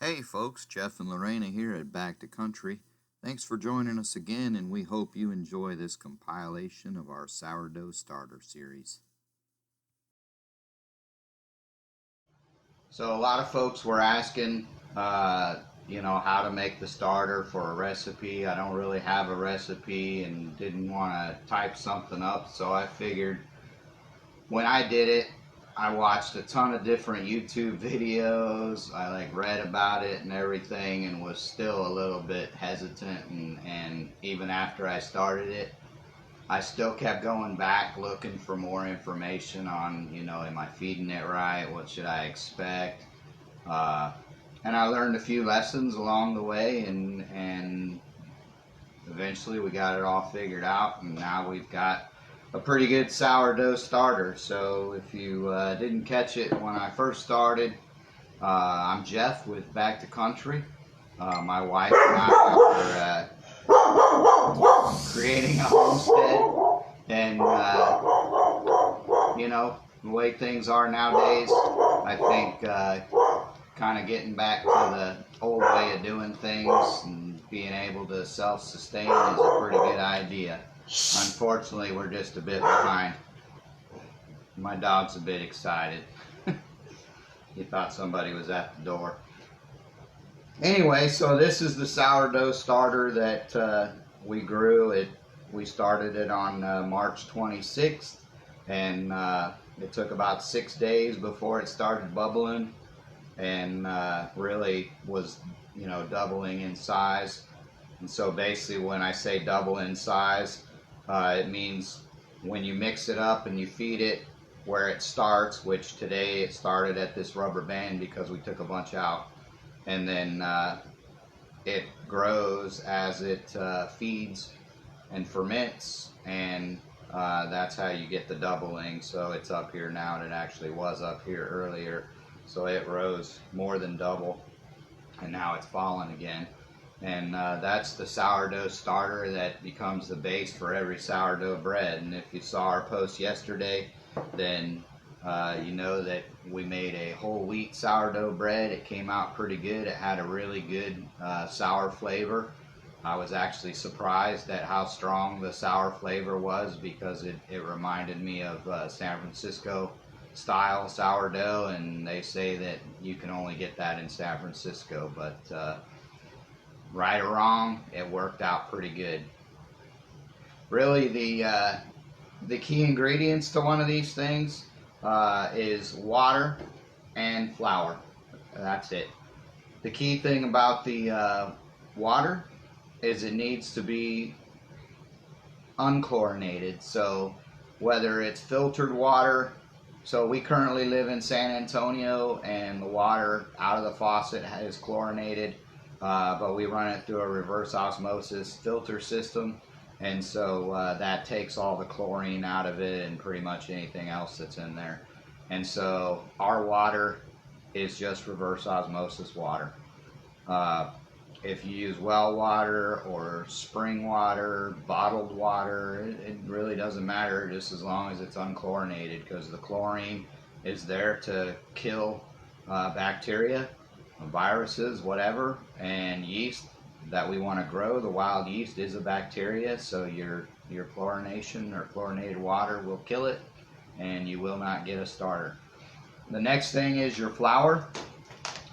Hey folks, Jeff and Lorena here at Back to Country. Thanks for joining us again, and we hope you enjoy this compilation of our sourdough starter series. So a lot of folks were asking, how to make the starter for a recipe. I don't really have a recipe and didn't want to type something up, so I figured when I did it, I watched a ton of different YouTube videos. I read about it and everything, and was still a little bit hesitant. And even after I started it, I still kept going back looking for more information on, am I feeding it right? What should I expect? And I learned a few lessons along the way, and eventually we got it all figured out, and now we've got a pretty good sourdough starter. So if you didn't catch it when I first started, I'm Jeff with Back to Country. My wife and I are creating a homestead, and the way things are nowadays, I think kind of getting back to the old way of doing things and being able to self-sustain is a pretty good idea. Unfortunately, we're just a bit behind. My dog's a bit excited. He thought somebody was at the door. Anyway, so this is the sourdough starter that we grew. We started it on March 26th, and it took about 6 days before it started bubbling, and really was, doubling in size. And so basically, when I say double in size, it means when you mix it up and you feed it where it starts, which today it started at this rubber band because we took a bunch out, and then it grows as it feeds and ferments, and that's how you get the doubling. So it's up here now, and it actually was up here earlier, so it rose more than double, and now it's fallen again. And that's the sourdough starter that becomes the base for every sourdough bread. And if you saw our post yesterday, then you know that we made a whole wheat sourdough bread. It came out pretty good. It had a really good sour flavor. I was actually surprised at how strong the sour flavor was, because it reminded me of San Francisco style sourdough, and they say that you can only get that in San Francisco, but right or wrong, it worked out pretty good. Really, the key ingredients to one of these things is water and flour. That's it. The key thing about the water is it needs to be unchlorinated. So whether it's filtered water, so we currently live in San Antonio, and the water out of the faucet is chlorinated, but we run it through a reverse osmosis filter system, and so that takes all the chlorine out of it and pretty much anything else that's in there. And so our water is just reverse osmosis water. If you use well water or spring water, bottled water, it really doesn't matter, just as long as it's unchlorinated, because the chlorine is there to kill bacteria, viruses, whatever, and yeast that we want to grow. The wild yeast is a bacteria, so your chlorination or chlorinated water will kill it, and you will not get a starter. The next thing is your flour.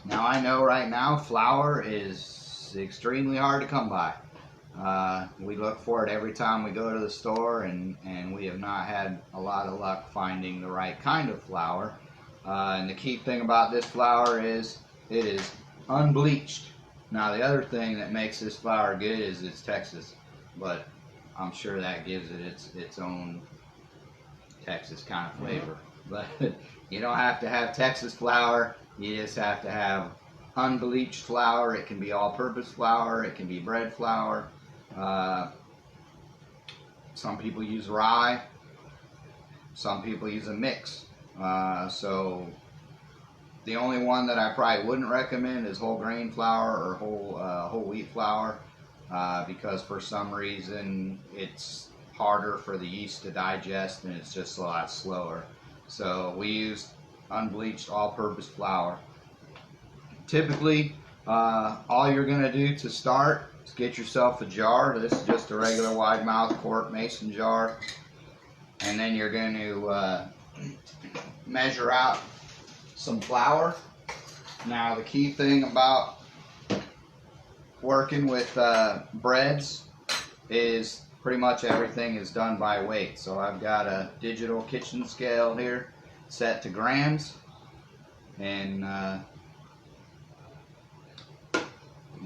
Now, I know right now flour is extremely hard to come by. We look for it every time we go to the store, and we have not had a lot of luck finding the right kind of flour. And the key thing about this flour is it is unbleached. Now, the other thing that makes this flour good is it's Texas, but I'm sure that gives it its own Texas kind of flavor. But you don't have to have Texas flour, you just have to have unbleached flour. It can be all-purpose flour, it can be bread flour. Some people use rye, some people use a mix. So the only one that I probably wouldn't recommend is whole grain flour or whole wheat flour, because for some reason it's harder for the yeast to digest, and it's just a lot slower. So we use unbleached all-purpose flour. Typically, All you're going to do to start is get yourself a jar. This is just a regular wide mouth quart mason jar. And then you're going to measure out some flour. Now the key thing about working with breads is pretty much everything is done by weight. So I've got a digital kitchen scale here set to grams, and I'm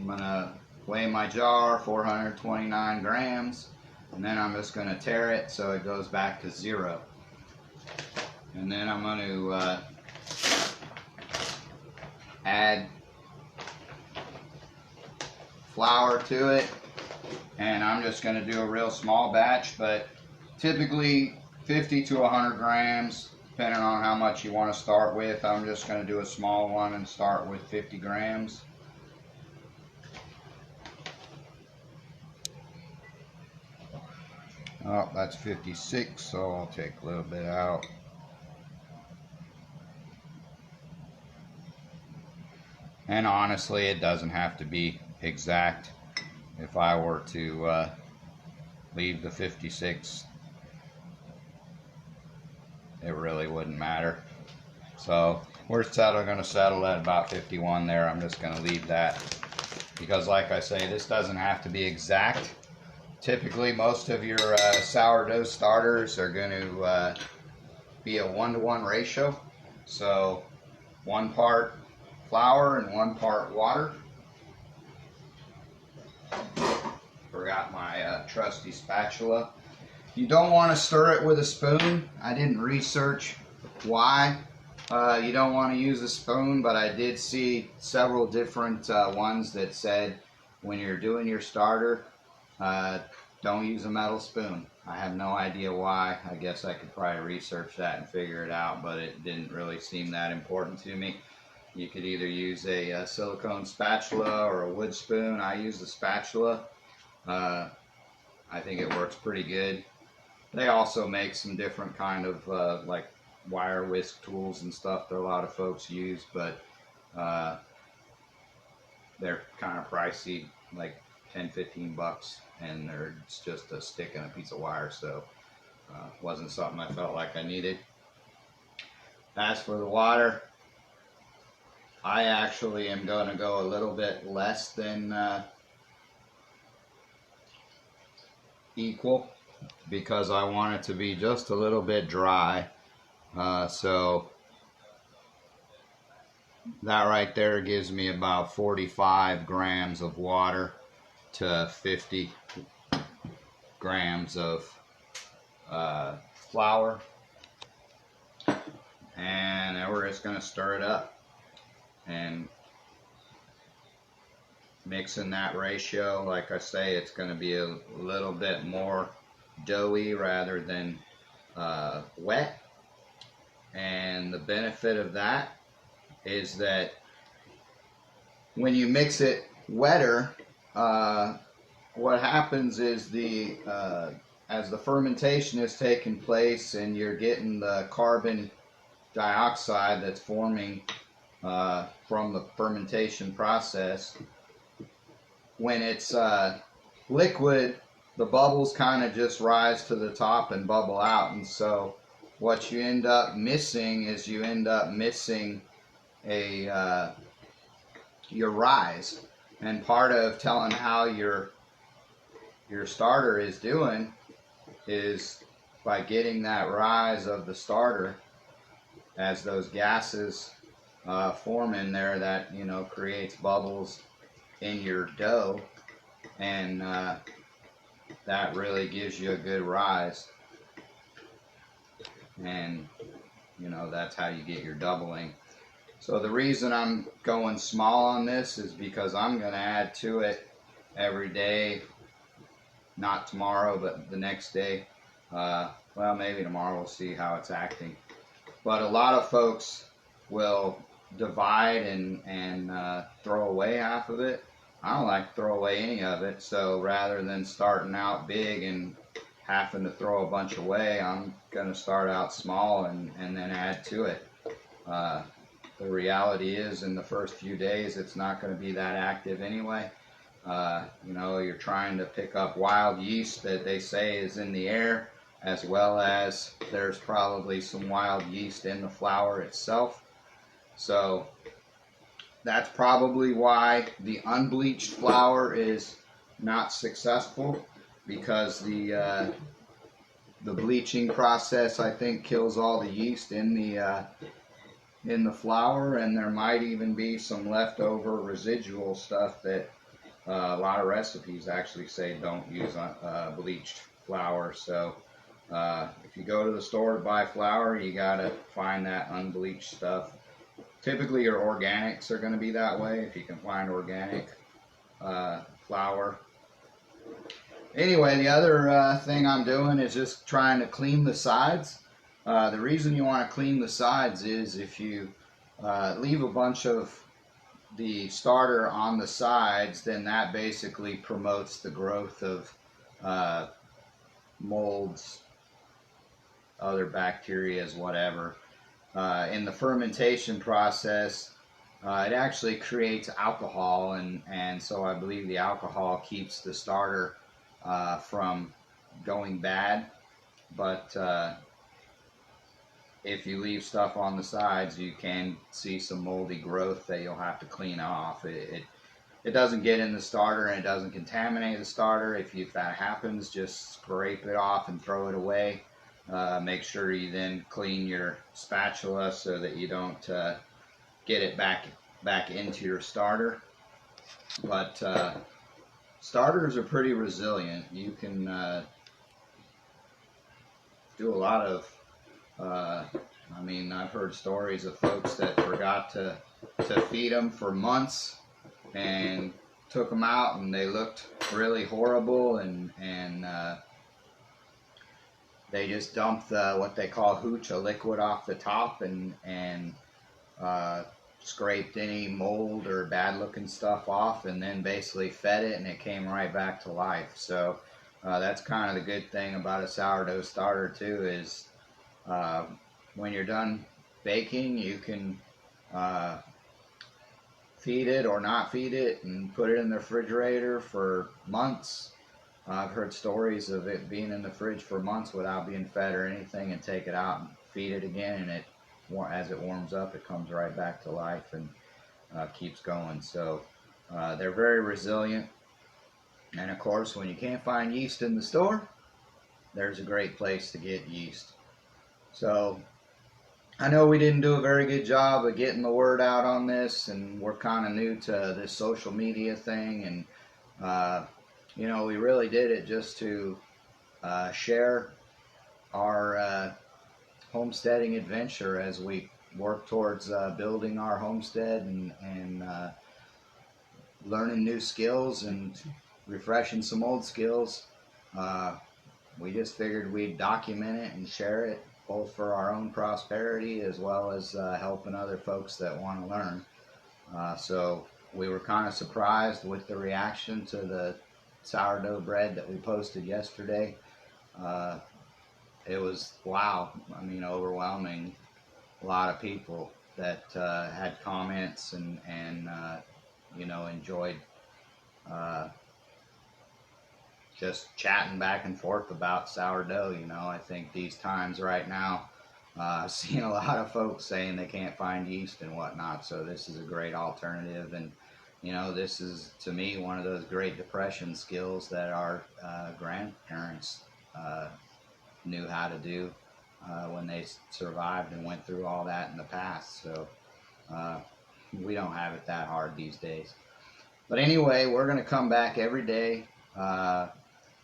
gonna weigh my jar 429 grams, and then I'm just gonna tare it so it goes back to 0. And then I'm gonna add flour to it, and I'm just going to do a real small batch, but typically 50 to 100 grams depending on how much you want to start with. I'm just going to do a small one and start with 50 grams. Oh, that's 56, so I'll take a little bit out. And honestly, it doesn't have to be exact. If I were to leave the 56, it really wouldn't matter. So we're going to settle at about 51 there. I'm just going to leave that because, like I say, this doesn't have to be exact. Typically, most of your sourdough starters are going to be a 1-to-1 ratio. So 1 part flour and 1 part water. Forgot my trusty spatula. You don't want to stir it with a spoon. I didn't research why you don't want to use a spoon, but I did see several different ones that said when you're doing your starter, don't use a metal spoon. I have no idea why. I guess I could probably research that and figure it out, but it didn't really seem that important to me. You could either use a silicone spatula or a wood spoon. I use the spatula. I think it works pretty good. They also make some different kind of like wire whisk tools and stuff that a lot of folks use, but they're kind of pricey, like 10-15 bucks, and it's just a stick and a piece of wire, so wasn't something I felt like I needed. As for the water, I actually am going to go a little bit less than equal because I want it to be just a little bit dry. So that right there gives me about 45 grams of water to 50 grams of flour. And then we're just going to stir it up and mix in that ratio. Like I say, it's going to be a little bit more doughy rather than wet. And the benefit of that is that when you mix it wetter, what happens is as the fermentation is taking place and you're getting the carbon dioxide that's forming from the fermentation process, when it's liquid, the bubbles kind of just rise to the top and bubble out, and so what you end up missing is you end up missing your rise. And part of telling how your starter is doing is by getting that rise of the starter as those gases form in there that creates bubbles in your dough, and that really gives you a good rise. And that's how you get your doubling. So the reason I'm going small on this is because I'm going to add to it every day. Not tomorrow, but the next day. Well, maybe tomorrow, we'll see how it's acting. But a lot of folks will divide and throw away half of it. I don't like to throw away any of it, so rather than starting out big and having to throw a bunch away, I'm going to start out small and then add to it. the reality is in the first few days it's not going to be that active anyway. You know, you're trying to pick up wild yeast that they say is in the air, as well as there's probably some wild yeast in the flour itself. So that's probably why the unbleached flour is not successful, because the bleaching process, I think, kills all the yeast in the flour, and there might even be some leftover residual stuff that a lot of recipes actually say don't use bleached flour. So if you go to the store to buy flour, you gotta find that unbleached stuff. Typically your organics are going to be that way, if you can find organic flour. Anyway, the other thing I'm doing is just trying to clean the sides. The reason you want to clean the sides is if you leave a bunch of the starter on the sides, then that basically promotes the growth of molds, other bacteria, whatever. In the fermentation process, it actually creates alcohol, and so I believe the alcohol keeps the starter from going bad. But if you leave stuff on the sides, you can see some moldy growth that you'll have to clean off. It doesn't get in the starter, and it doesn't contaminate the starter. If that happens, just scrape it off and throw it away. Make sure you then clean your spatula so that you don't get it back into your starter. But starters are pretty resilient. You can do a lot of I mean, I've heard stories of folks that forgot to feed them for months and took them out and they looked really horrible, and they just dumped what they call hooch, a liquid, off the top, and scraped any mold or bad looking stuff off, and then basically fed it, and it came right back to life. So that's kind of the good thing about a sourdough starter too, is when you're done baking, you can feed it or not feed it and put it in the refrigerator for months. I've heard stories of it being in the fridge for months without being fed or anything, and take it out and feed it again, and as it warms up, it comes right back to life and keeps going. So they're very resilient. And of course, when you can't find yeast in the store, there's a great place to get yeast. So I know we didn't do a very good job of getting the word out on this, and we're kind of new to this social media thing, and you know, we really did it just to share our homesteading adventure as we work towards building our homestead and learning new skills and refreshing some old skills. We just figured we'd document it and share it, both for our own prosperity as well as helping other folks that want to learn. So we were kind of surprised with the reaction to the sourdough bread that we posted yesterday. It was, wow, I mean, overwhelming. A lot of people that had comments and you know, enjoyed just chatting back and forth about sourdough. You know, I think these times right now, I've seen a lot of folks saying they can't find yeast and whatnot, so this is a great alternative. And you know, this is, to me, one of those Great Depression skills that our grandparents knew how to do when they survived and went through all that in the past. So we don't have it that hard these days. But anyway, we're going to come back every day,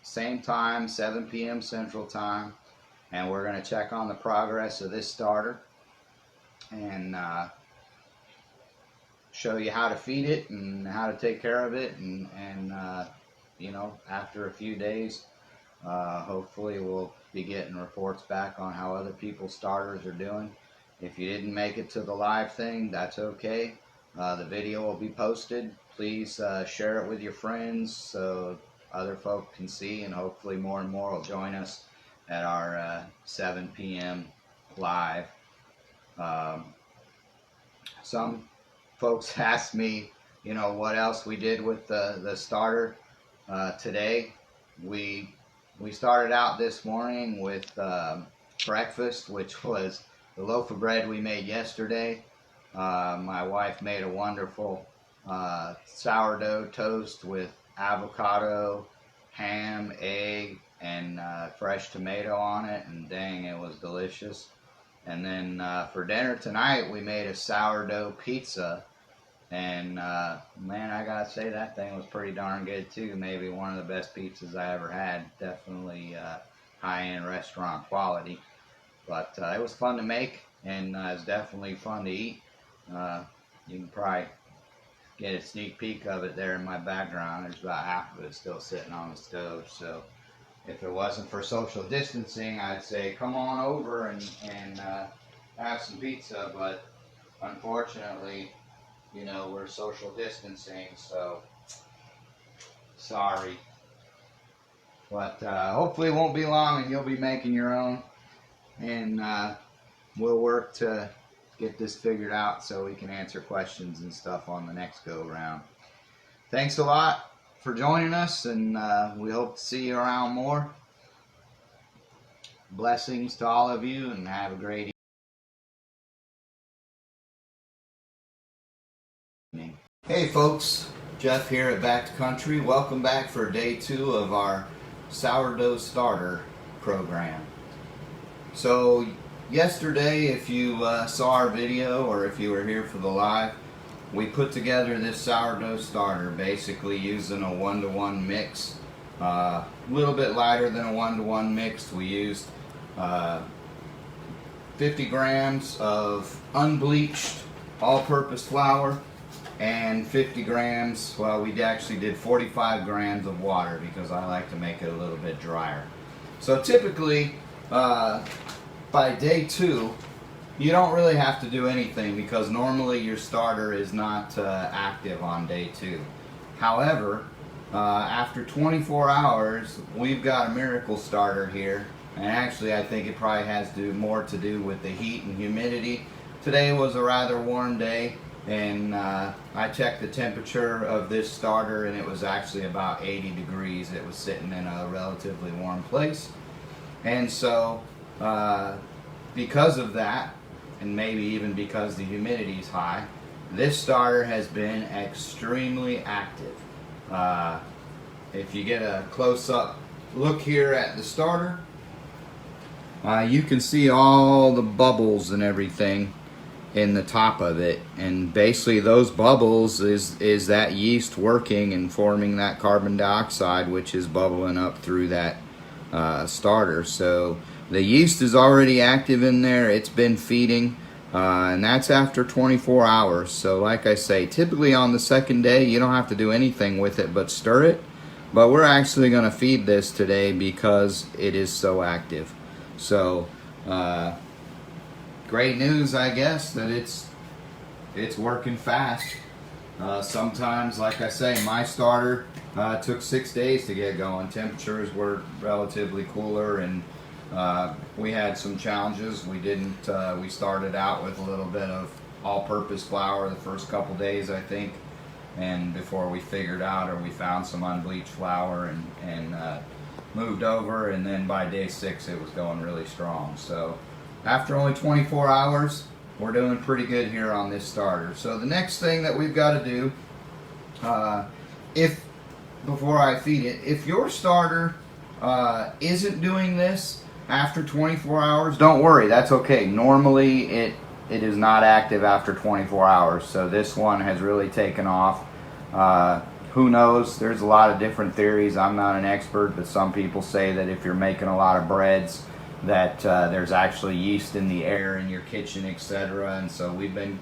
same time, 7 p.m. Central Time, and we're going to check on the progress of this starter and show you how to feed it and how to take care of it, and you know, after a few days, hopefully we'll be getting reports back on how other people's starters are doing. If you didn't make it to the live thing, that's okay. The video will be posted. Please share it with your friends so other folk can see, and hopefully more and more will join us at our 7 p.m. live. Some folks asked me, you know, what else we did with the starter today. We started out this morning with breakfast, which was the loaf of bread we made yesterday. My wife made a wonderful sourdough toast with avocado, ham, egg, and fresh tomato on it, and dang, it was delicious. And then for dinner tonight, we made a sourdough pizza, and man, I gotta say that thing was pretty darn good too. Maybe one of the best pizzas I ever had. Definitely high-end restaurant quality. But it was fun to make, and it's definitely fun to eat. You can probably get a sneak peek of it there in my background. There's about half of it still sitting on the stove. So if it wasn't for social distancing, I'd say come on over and have some pizza. But unfortunately, you know, we're social distancing, so sorry. But hopefully it won't be long and you'll be making your own. And we'll work to get this figured out so we can answer questions and stuff on the next go round. Thanks a lot for joining us, and we hope to see you around more. Blessings to all of you, and have a great evening. Hey folks, Jeff here at Back to Country. Welcome back for day 2 of our sourdough starter program. So yesterday, if you saw our video or if you were here for the live, we put together this sourdough starter basically using a 1-to-1 mix. A little bit lighter than a 1-to-1 mix. We used 50 grams of unbleached all-purpose flour and 50 grams, well, we actually did 45 grams of water because I like to make it a little bit drier. So typically, by day 2, you don't really have to do anything because normally your starter is not active on day 2. However, after 24 hours, we've got a miracle starter here, and actually I think it probably has more to do with the heat and humidity. Today was a rather warm day, and I checked the temperature of this starter and it was actually about 80 degrees. It was sitting in a relatively warm place. And so because of that, and maybe even because the humidity is high, this starter has been extremely active. If you get a close-up look here at the starter, you can see all the bubbles and everything in the top of it, and basically those bubbles is that yeast working and forming that carbon dioxide, which is bubbling up through that starter. So the yeast is already active in there. It's been feeding, and that's after 24 hours. So like I say, typically on the second day you don't have to do anything with it but stir it, but we're actually going to feed this today because it is so active. So great news, I guess, that it's working fast. Sometimes, like I say, my starter took 6 days to get going. Temperatures were relatively cooler, and we had some challenges. We started out with a little bit of all-purpose flour the first couple days, I think, and before we figured out, or we found some unbleached flour and moved over, and then by day 6 it was going really strong. So after only 24 hours, we're doing pretty good here on this starter. So the next thing that we've got to do, before I feed it, if your starter isn't doing this after 24 hours, don't worry, that's okay. Normally it is not active after 24 hours, so this one has really taken off. Who knows? There's a lot of different theories. I'm not an expert, but some people say that if you're making a lot of breads, that there's actually yeast in the air in your kitchen, etc. And so we've been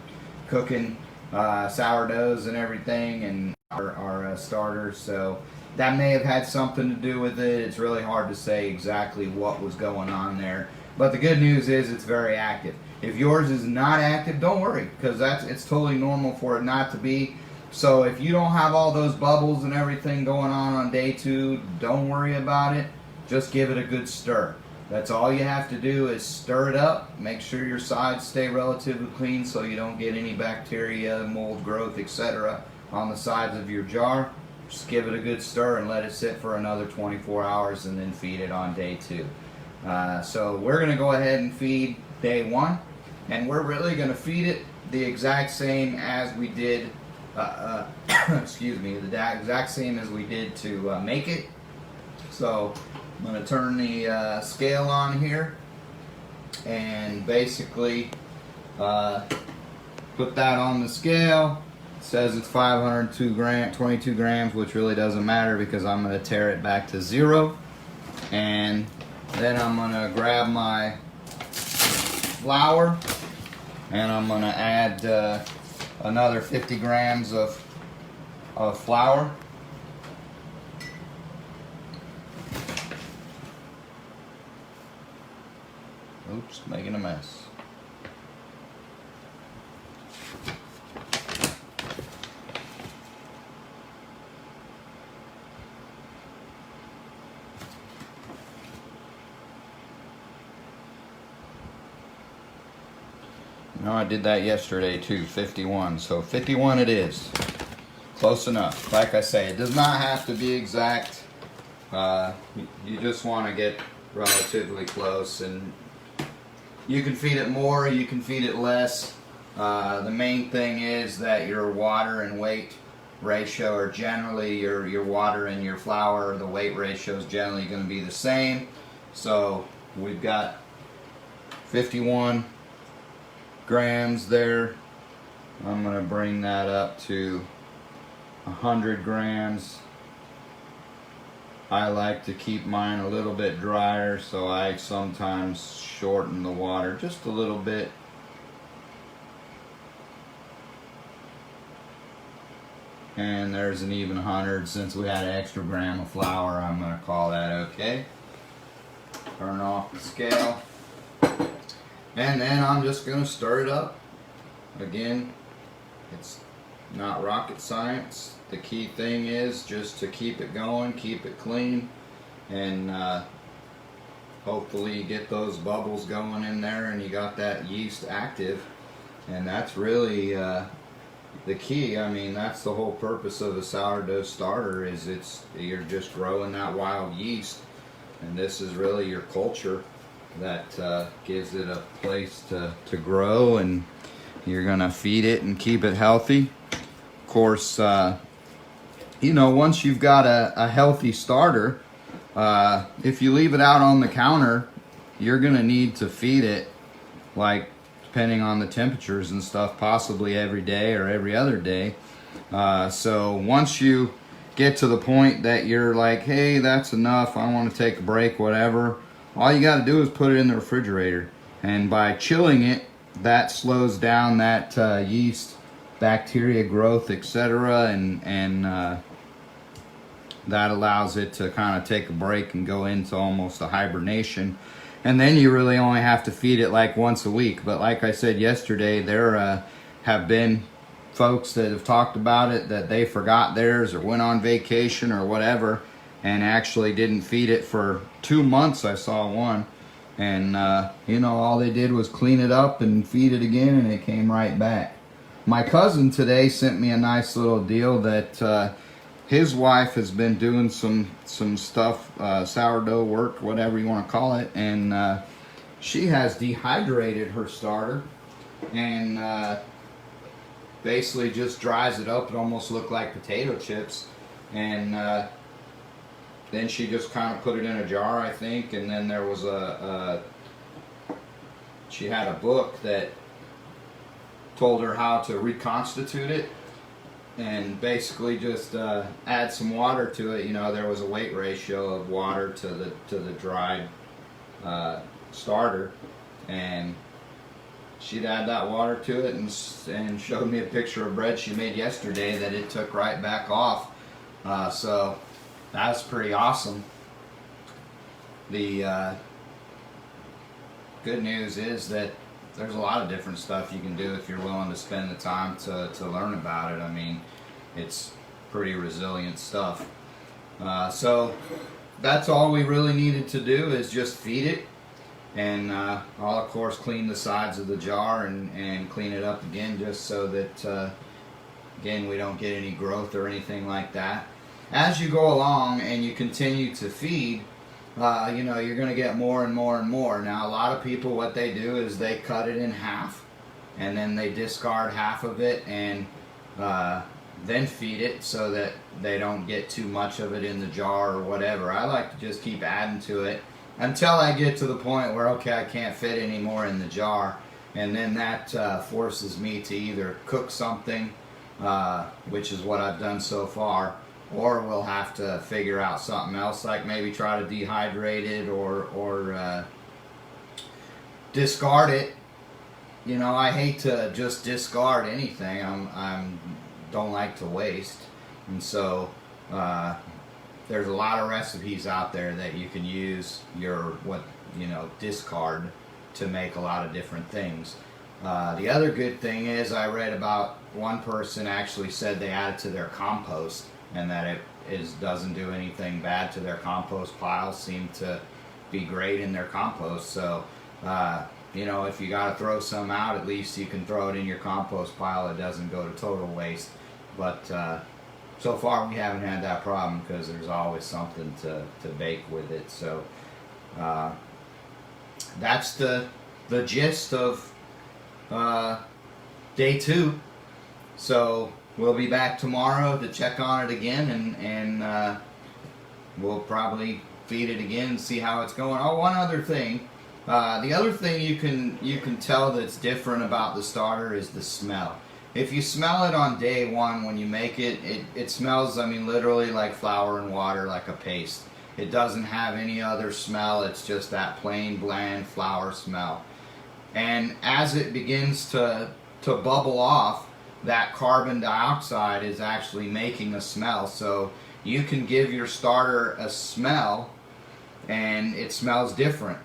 cooking sourdoughs and everything, and our starters, so that may have had something to do with it. It's really hard to say exactly what was going on there, but the good news is it's very active. If yours is not active, don't worry, because it's totally normal for it not to be. So if you don't have all those bubbles and everything going on day 2, don't worry about it. Just give it a good stir. That's all you have to do is stir it up. Make sure your sides stay relatively clean so you don't get any bacteria, mold growth, etc. on the sides of your jar. Just give it a good stir and let it sit for another 24 hours and then feed it on day 2. So we're going to go ahead and feed day 1, and we're really going to feed it the exact same as we did, excuse me, the exact same as we did to make it. So I'm going to turn the scale on here and basically put that on the scale. It says it's 22 grams, which really doesn't matter because I'm going to tear it back to 0. And then I'm going to grab my flour and I'm going to add another 50 grams of flour. Oops, making a mess. No, I did that yesterday too, 51. So 51 it is. Close enough. Like I say, it does not have to be exact. You just want to get relatively close, and you can feed it more, you can feed it less. The main thing is that your water and weight ratio are generally, your water and your flour, the weight ratio is generally going to be the same. So we've got 51 grams there. I'm going to bring that up to 100 grams. I like to keep mine a little bit drier, so I sometimes shorten the water just a little bit. And there's an even 100. Since we had an extra gram of flour, I'm going to call that okay. Turn off the scale. And then I'm just going to stir it up. Again, it's not rocket science. The key thing is just to keep it going, keep it clean, and hopefully you get those bubbles going in there and you got that yeast active. And that's really the key. I mean, that's the whole purpose of a sourdough starter, is you're just growing that wild yeast, and this is really your culture that gives it a place to grow, and you're gonna feed it and keep it healthy. Of course, you know, once you've got a healthy starter, if you leave it out on the counter, you're gonna need to feed it, like, depending on the temperatures and stuff, possibly every day or every other day. So once you get to the point that you're like, hey, that's enough, I want to take a break, whatever, all you got to do is put it in the refrigerator. And by chilling it, that slows down that yeast bacteria growth, etc., and that allows it to kind of take a break and go into almost a hibernation. And then you really only have to feed it like once a week. But like I said yesterday, there have been folks that have talked about it, that they forgot theirs or went on vacation or whatever and actually didn't feed it for 2 months. I saw one, and you know, all they did was clean it up and feed it again, and it came right back. My cousin today sent me a nice little deal that his wife has been doing some stuff, sourdough work, whatever you want to call it, and she has dehydrated her starter and basically just dries it up. It almost looked like potato chips, and then she just kind of put it in a jar, I think, and then there was she had a book that told her how to reconstitute it, and basically just add some water to it. You know, there was a weight ratio of water to the dried starter, and she'd add that water to it, and showed me a picture of bread she made yesterday that it took right back off. So that's pretty awesome. The good news is that there's a lot of different stuff you can do if you're willing to spend the time to learn about it. I mean, it's pretty resilient stuff. So that's all we really needed to do, is just feed it. And I'll of course clean the sides of the jar and clean it up again, just so that again we don't get any growth or anything like that. As you go along and you continue to feed, you know, you're going to get more and more and more. Now, a lot of people, what they do is they cut it in half, and then they discard half of it and then feed it so that they don't get too much of it in the jar or whatever. I like to just keep adding to it until I get to the point where, okay, I can't fit any more in the jar, and then that forces me to either cook something, which is what I've done so far, or we'll have to figure out something else, like maybe try to dehydrate it or discard it. You know, I hate to just discard anything. I'm don't like to waste, and so there's a lot of recipes out there that you can use your discard to make a lot of different things. The other good thing is, I read about one person actually said they add it to their compost, and that it doesn't do anything bad to their compost piles. Seem to be great in their compost. So you know, if you got to throw some out, at least you can throw it in your compost pile. It doesn't go to total waste. But so far we haven't had that problem, because there's always something to bake with it. So that's the gist of day 2. So we'll be back tomorrow to check on it again, and we'll probably feed it again and see how it's going. Oh, one other thing. The other thing you can tell that's different about the starter is the smell. If you smell it on day 1 when you make it, it smells, I mean, literally like flour and water, like a paste. It doesn't have any other smell. It's just that plain, bland flour smell. And as it begins to bubble off, that carbon dioxide is actually making a smell. So you can give your starter a smell, and it smells different.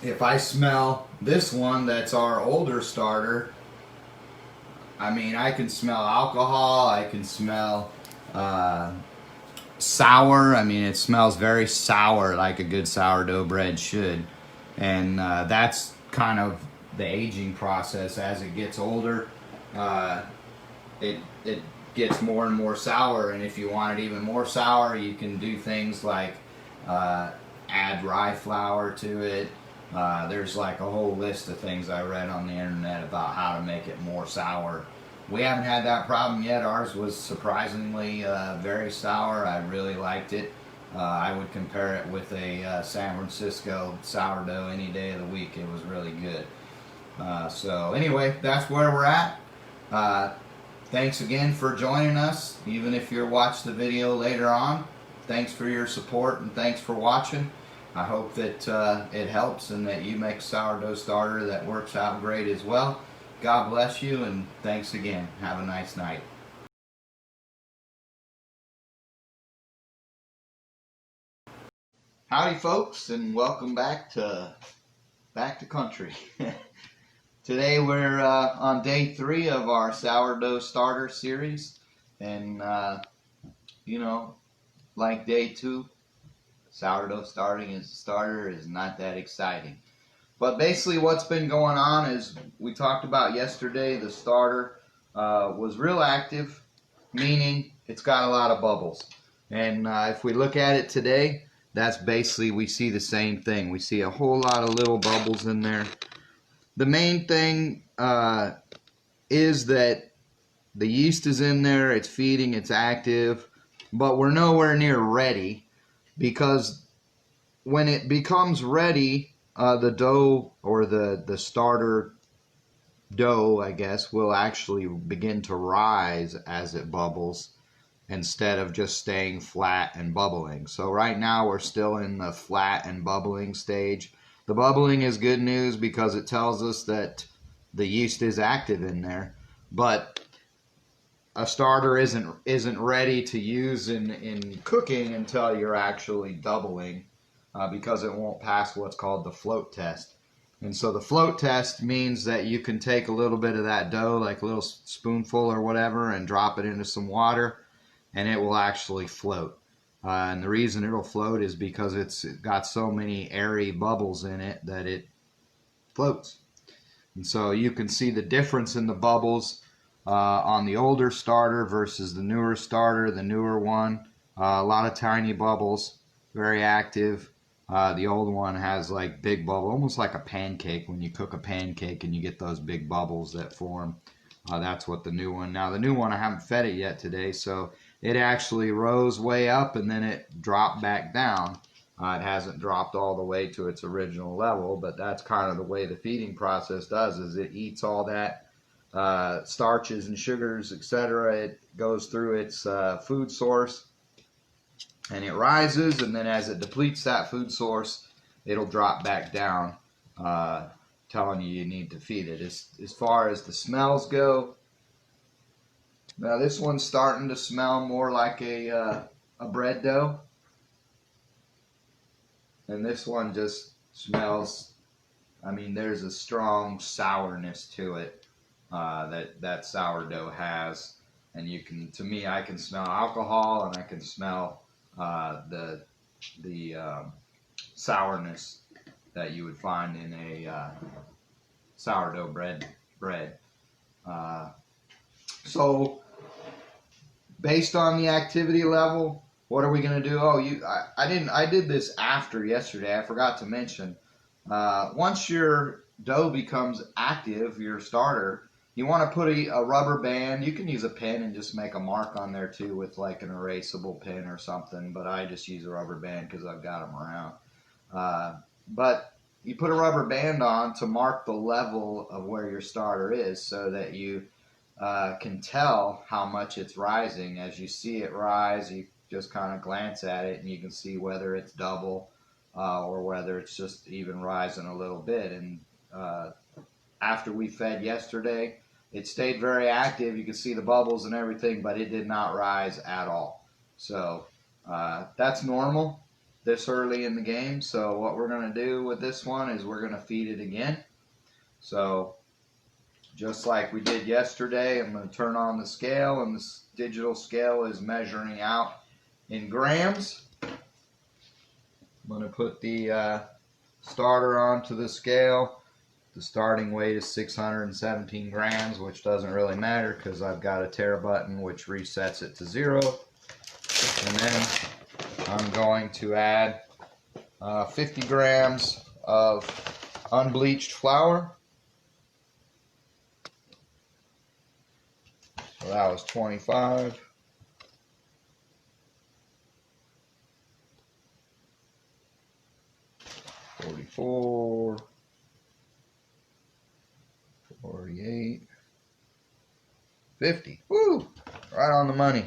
If I smell this one, that's our older starter, I mean, I can smell alcohol, I can smell sour. I mean, it smells very sour, like a good sourdough bread should. And that's kind of the aging process. As it gets older, it gets more and more sour, and if you want it even more sour, you can do things like add rye flour to it. There's like a whole list of things I read on the internet about how to make it more sour. We haven't had that problem yet. Ours was surprisingly very sour. I really liked it. I would compare it with a San Francisco sourdough any day of the week. It was really good. So anyway, that's where we're at. Thanks again for joining us, even if you're watching the video later on. Thanks for your support, and thanks for watching. I hope that it helps, and that you make a sourdough starter that works out great as well. God bless you, and thanks again. Have a nice night. Howdy folks, and welcome back to country. Today we're on day 3 of our sourdough starter series, and you know, like day 2, sourdough starting as a starter is not that exciting. But basically what's been going on is, we talked about yesterday, the starter was real active, meaning it's got a lot of bubbles. And if we look at it today, that's basically, we see the same thing. We see a whole lot of little bubbles in there. The main thing is that the yeast is in there, it's feeding, it's active, but we're nowhere near ready, because when it becomes ready, the dough, or the starter dough, I guess, will actually begin to rise as it bubbles, instead of just staying flat and bubbling. So right now we're still in the flat and bubbling stage. The bubbling is good news, because it tells us that the yeast is active in there, but a starter isn't ready to use in cooking until you're actually doubling, because it won't pass what's called the float test. And so the float test means that you can take a little bit of that dough, like a little spoonful or whatever, and drop it into some water, and it will actually float. And the reason it'll float is because it's got so many airy bubbles in it that it floats. And so you can see the difference in the bubbles on the older starter versus the newer starter. The newer one, a lot of tiny bubbles, very active. The old one has like big bubble, almost like a pancake. When you cook a pancake and you get those big bubbles that form, that's what the new one. Now the new one, I haven't fed it yet today, so it actually rose way up and then it dropped back down. It hasn't dropped all the way to its original level, but that's kind of the way the feeding process does, is it eats all that starches and sugars, etc. It goes through its food source and it rises, and then as it depletes that food source, it'll drop back down, telling you need to feed it. As far as the smells go, now this one's starting to smell more like a bread dough. And this one just smells, I mean, there's a strong sourness to it that sourdough has. And you can, to me, I can smell alcohol and I can smell the sourness that you would find in a sourdough bread. So based on the activity level, what are we going to do? Oh, I did this after yesterday. I forgot to mention. Once your dough becomes active, your starter, you want to put a rubber band. You can use a pen and just make a mark on there too with like an erasable pen or something. But I just use a rubber band because I've got them around. But you put a rubber band on to mark the level of where your starter is, so that you can tell how much it's rising. As you see it rise, you just kind of glance at it and you can see whether it's double or whether it's just even rising a little bit. And after we fed yesterday, it stayed very active. You can see the bubbles and everything, but it did not rise at all. So that's normal this early in the game. So what we're going to do with this one is we're going to feed it again. So just like we did yesterday, I'm going to turn on the scale, and this digital scale is measuring out in grams. I'm going to put the starter onto the scale. The starting weight is 617 grams, which doesn't really matter because I've got a tare button which resets it to 0. And then I'm going to add 50 grams of unbleached flour. So that was 25. 44. 48. 50. Woo! Right on the money.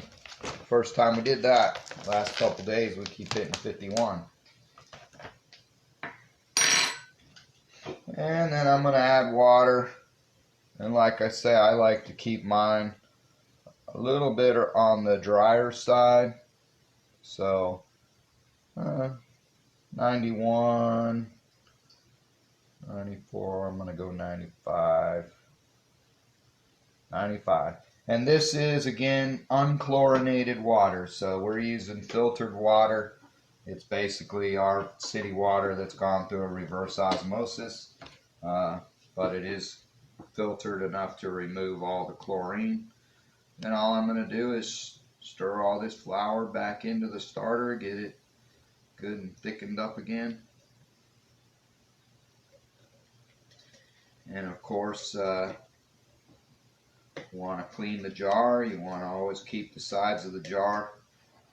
First time we did that. Last couple days we keep hitting 51. And then I'm going to add water. And like I say, I like to keep mine a little bit on the drier side. So 91, 94, I'm going to go 95. 95. And this is, again, unchlorinated water. So we're using filtered water. It's basically our city water that's gone through a reverse osmosis. But it is filtered enough to remove all the chlorine. Then all I'm going to do is stir all this flour back into the starter, get it good and thickened up again. And of course, you want to clean the jar. You want to always keep the sides of the jar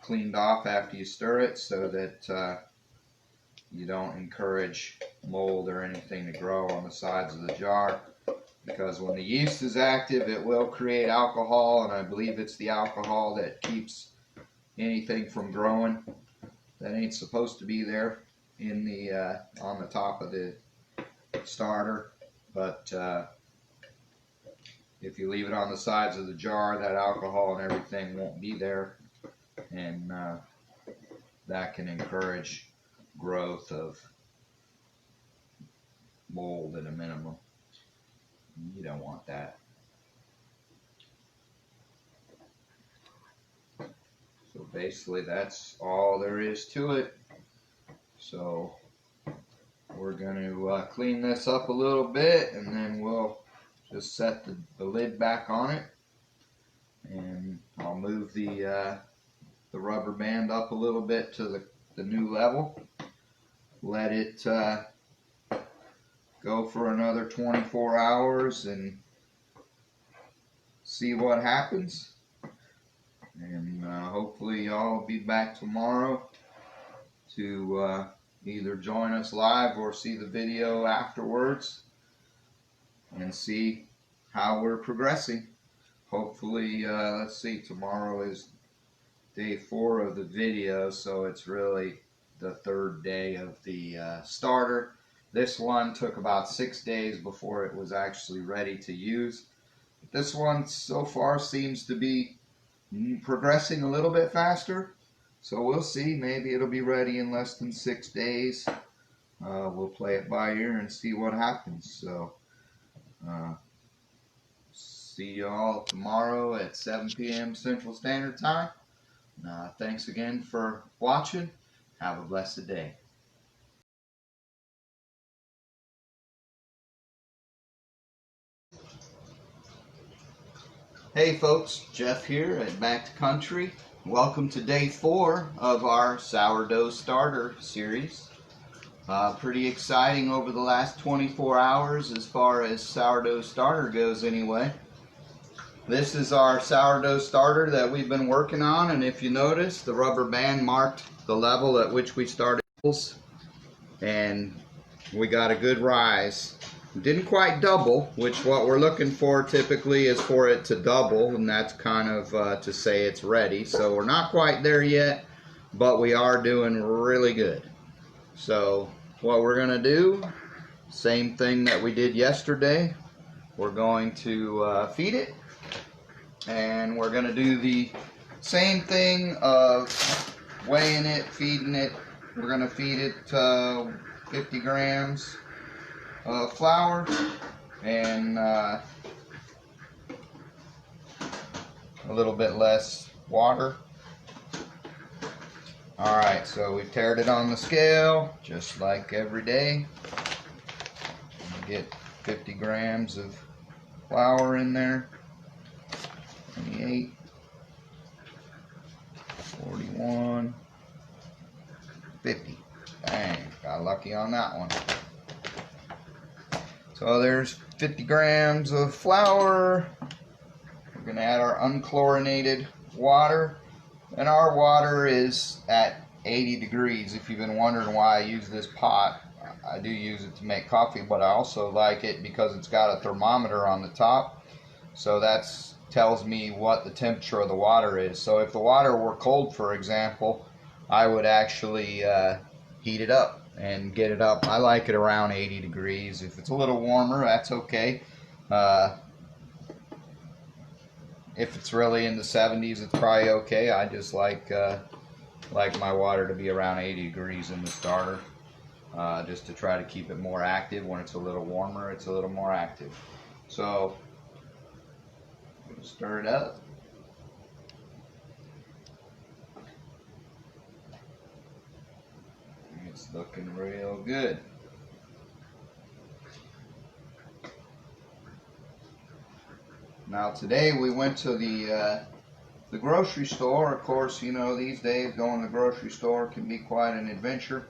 cleaned off after you stir it, so that you don't encourage mold or anything to grow on the sides of the jar. Because when the yeast is active, it will create alcohol, and I believe it's the alcohol that keeps anything from growing that ain't supposed to be there in the on the top of the starter. But if you leave it on the sides of the jar, that alcohol and everything won't be there, and that can encourage growth of mold at a minimum. You don't want that. So basically that's all there is to it. So we're going to clean this up a little bit, and then we'll just set the lid back on it, and I'll move the rubber band up a little bit to the new level. Let it go for another 24 hours and see what happens. And hopefully y'all will be back tomorrow to either join us live or see the video afterwards and see how we're progressing. Hopefully, let's see, tomorrow is day 4 of the video, so it's really the 3rd day of the starter. This one took about 6 days before it was actually ready to use. This one so far seems to be progressing a little bit faster, so we'll see. Maybe it'll be ready in less than 6 days. We'll play it by ear and see what happens. So see y'all tomorrow at 7 p.m. Central Standard Time. Thanks again for watching. Have a blessed day. Hey folks, Jeff here at Back to Country. Welcome to day 4 of our sourdough starter series. Pretty exciting over the last 24 hours as far as sourdough starter goes anyway. This is our sourdough starter that we've been working on, and if you notice, the rubber band marked the level at which we started, and we got a good rise. Didn't quite double, which what we're looking for typically is for it to double, and that's kind of to say it's ready. So we're not quite there yet, but we are doing really good. So what we're going to do, same thing that we did yesterday, we're going to feed it, and we're going to do the same thing of weighing it, feeding it. We're going to feed it 50 grams of flour and a little bit less water. Alright, so we've tared it on the scale just like every day. Get 50 grams of flour in there. 28, 41, 50. Dang, got lucky on that one. So there's 50 grams of flour. We're going to add our unchlorinated water. And our water is at 80 degrees. If you've been wondering why I use this pot, I do use it to make coffee, but I also like it because it's got a thermometer on the top. So that tells me what the temperature of the water is. So if the water were cold, for example, I would actually heat it up and get it up. I like it around 80 degrees. If it's a little warmer, that's okay. If it's really in the 70s, it's probably okay. I just like my water to be around 80 degrees in the starter, just to try to keep it more active. When it's a little warmer, it's a little more active. So stir it up. It's looking real good. Now today we went to the grocery store. Of course, you know, these days going to the grocery store can be quite an adventure.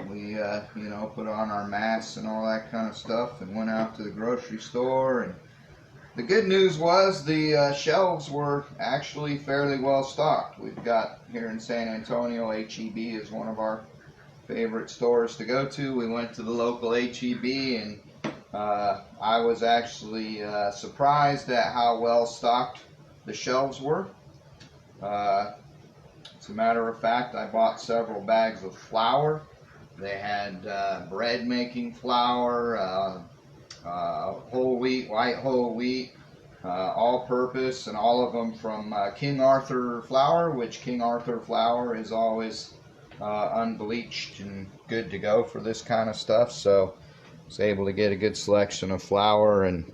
We you know, put on our masks and all that kind of stuff and went out to the grocery store. And the good news was the shelves were actually fairly well stocked. We've got here in San Antonio, H-E-B is one of our favorite stores to go to. We went to the local H-E-B, and I was actually surprised at how well stocked the shelves were. As a matter of fact, I bought several bags of flour. They had bread making flour, whole wheat, white whole wheat, all purpose, and all of them from King Arthur flour, which King Arthur flour is always unbleached and good to go for this kind of stuff. So I was able to get a good selection of flour, and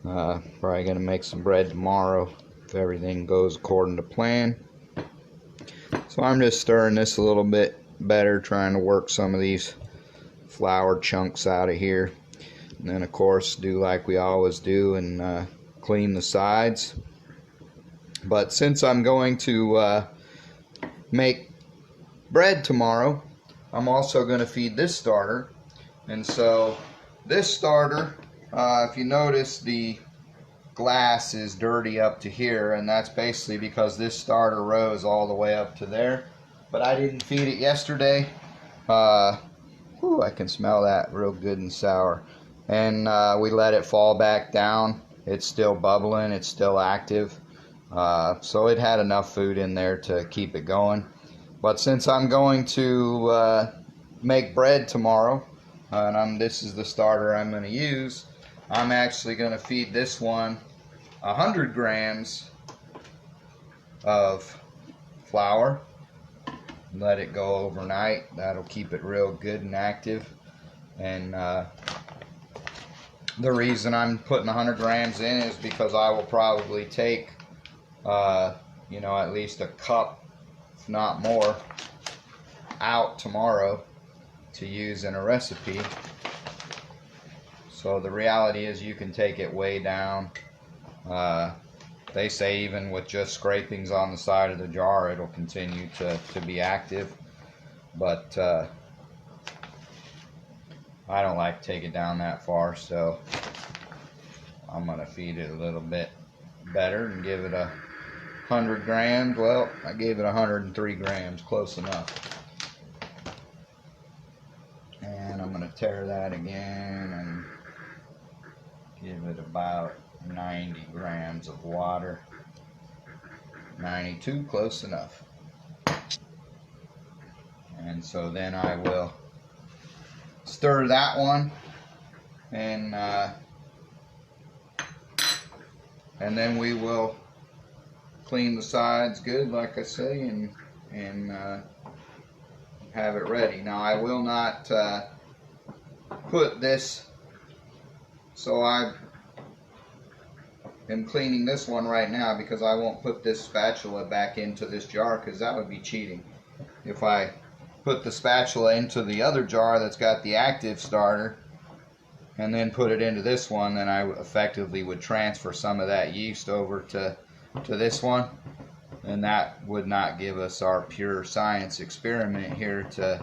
probably going to make some bread tomorrow if everything goes according to plan. So I'm just stirring this a little bit better, trying to work some of these flour chunks out of here. And then of course do like we always do and clean the sides. But since I'm going to make bread tomorrow, I'm also going to feed this starter. And so this starter, if you notice, the glass is dirty up to here, and that's basically because this starter rose all the way up to there. But I didn't feed it yesterday. I can smell that real good and sour. And we let it fall back down. It's still bubbling, it's still active. So it had enough food in there to keep it going. But since I'm going to make bread tomorrow, and this is the starter I'm going to use, I'm actually going to feed this one 100 grams of flour. Let it go overnight. That'll keep it real good and active. And the reason I'm putting 100 grams in is because I will probably take at least a cup, if not more, out tomorrow to use in a recipe. So the reality is you can take it way down. They say even with just scrapings on the side of the jar, it'll continue to be active. But I don't like to take it down that far, so I'm going to feed it a little bit better and give it 100 grams. Well, I gave it 103 grams, close enough. And I'm going to tare that again and give it about 90 grams of water. 92, close enough. And so then I will stir that one, and then we will clean the sides good, like I say, and have it ready. Now I will not put this, so I am cleaning this one right now because I won't put this spatula back into this jar, because that would be cheating. If I put the spatula into the other jar that's got the active starter and then put it into this one, then I effectively would transfer some of that yeast over to this one, and that would not give us our pure science experiment here to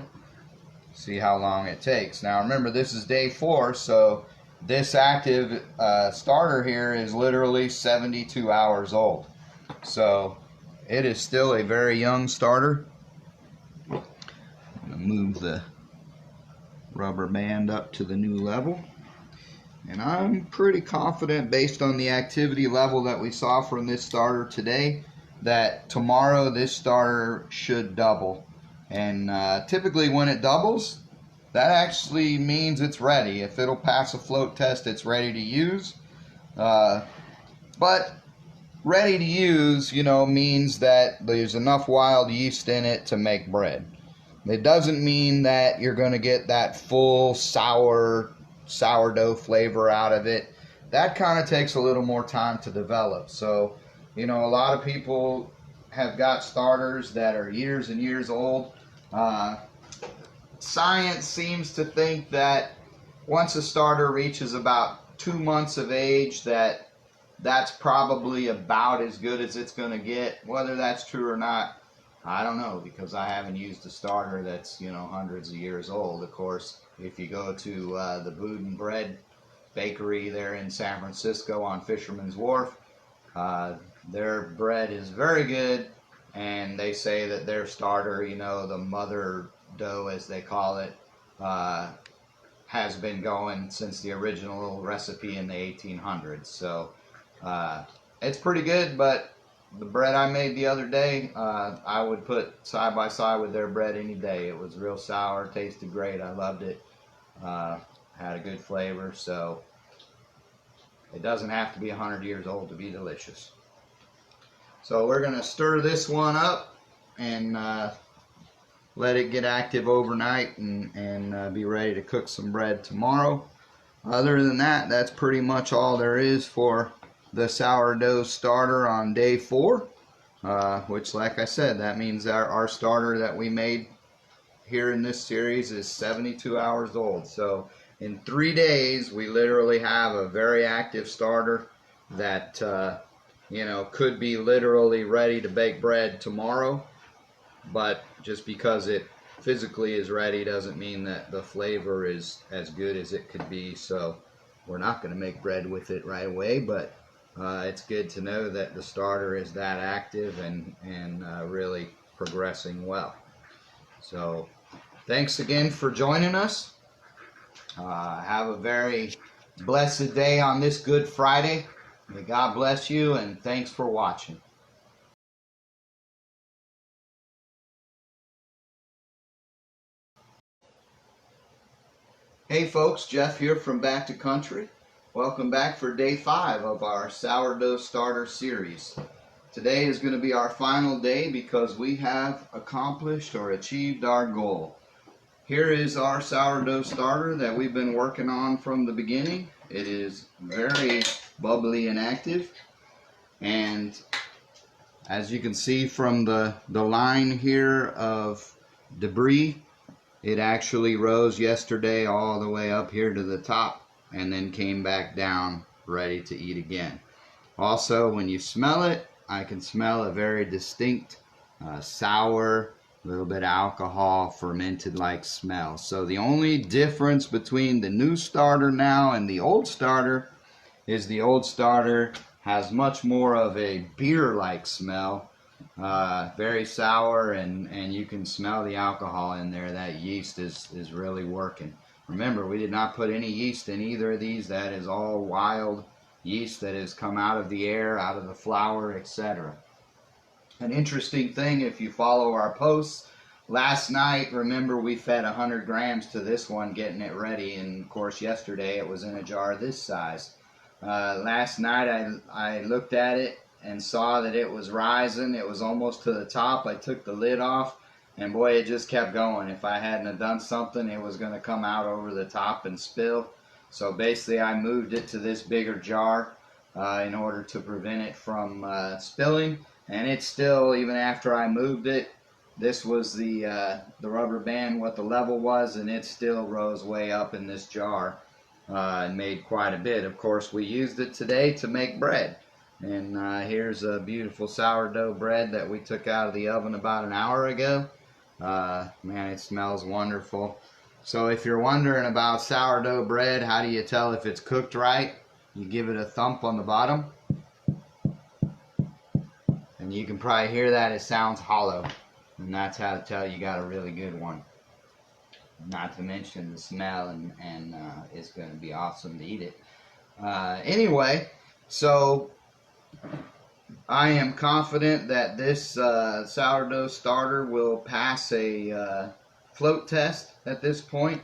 see how long it takes. Now remember, this is day 4, so this active starter here is literally 72 hours old. So it is still a very young starter. I'm going to move the rubber band up to the new level. And I'm pretty confident, based on the activity level that we saw from this starter today, that tomorrow this starter should double. And typically when it doubles, that actually means it's ready. If it'll pass a float test, it's ready to use. But ready to use, means that there's enough wild yeast in it to make bread. It doesn't mean that you're going to get that full sourdough flavor out of it. That kind of takes a little more time to develop. So, a lot of people have got starters that are years and years old. Science seems to think that once a starter reaches about 2 months of age, that's probably about as good as it's going to get. Whether that's true or not, I don't know, because I haven't used a starter that's hundreds of years old. Of course, if you go to the Food and Bread bakery there in San Francisco on Fisherman's Wharf, their bread is very good, and they say that their starter, the mother dough as they call it, has been going since the original recipe in the 1800s. So it's pretty good. But the bread I made the other day, I would put side by side with their bread any day. It was real sour, tasted great, I loved it, had a good flavor. So it doesn't have to be 100 years old to be delicious. So we're going to stir this one up and let it get active overnight and be ready to cook some bread tomorrow. Other than that, that's pretty much all there is for the sourdough starter on day 4. which, like I said, that means our starter that we made here in this series is 72 hours old. So in 3 days, we literally have a very active starter that could be literally ready to bake bread tomorrow, but just because it physically is ready doesn't mean that the flavor is as good as it could be. So we're not going to make bread with it right away, but it's good to know that the starter is that active and really progressing well. So thanks again for joining us. Have a very blessed day on this Good Friday. May God bless you, and thanks for watching. Hey folks, Jeff here from Back to Country. Welcome back for day 5 of our sourdough starter series. Today is going to be our final day because we have accomplished or achieved our goal. Here is our sourdough starter that we've been working on from the beginning. It is very bubbly and active, and as you can see from the line here of debris, it actually rose yesterday all the way up here to the top and then came back down ready to eat again. Also, when you smell it, I can smell a very distinct sour, little bit of alcohol, fermented like smell. So the only difference between the new starter now and the old starter is the old starter has much more of a beer like smell, very sour, and you can smell the alcohol in there. That yeast is really working. Remember, we did not put any yeast in either of these. That is all wild yeast that has come out of the air, out of the flour, etc. An interesting thing, if you follow our posts, last night, remember, we fed 100 grams to this one, getting it ready, and of course yesterday it was in a jar this size. Last night I looked at it and saw that it was rising. It was almost to the top. I took the lid off, and boy, it just kept going. If I hadn't have done something, it was going to come out over the top and spill. So basically I moved it to this bigger jar in order to prevent it from spilling. And it's still, even after I moved it, this was the rubber band, what the level was, and it still rose way up in this jar and made quite a bit. Of course, we used it today to make bread. And here's a beautiful sourdough bread that we took out of the oven about an hour ago. Man, it smells wonderful. So if you're wondering about sourdough bread, how do you tell if it's cooked right? You give it a thump on the bottom, and you can probably hear that it sounds hollow, and that's how to tell you got a really good one. Not to mention the smell, and it's going to be awesome to eat it. Anyway, so I am confident that this sourdough starter will pass a float test at this point,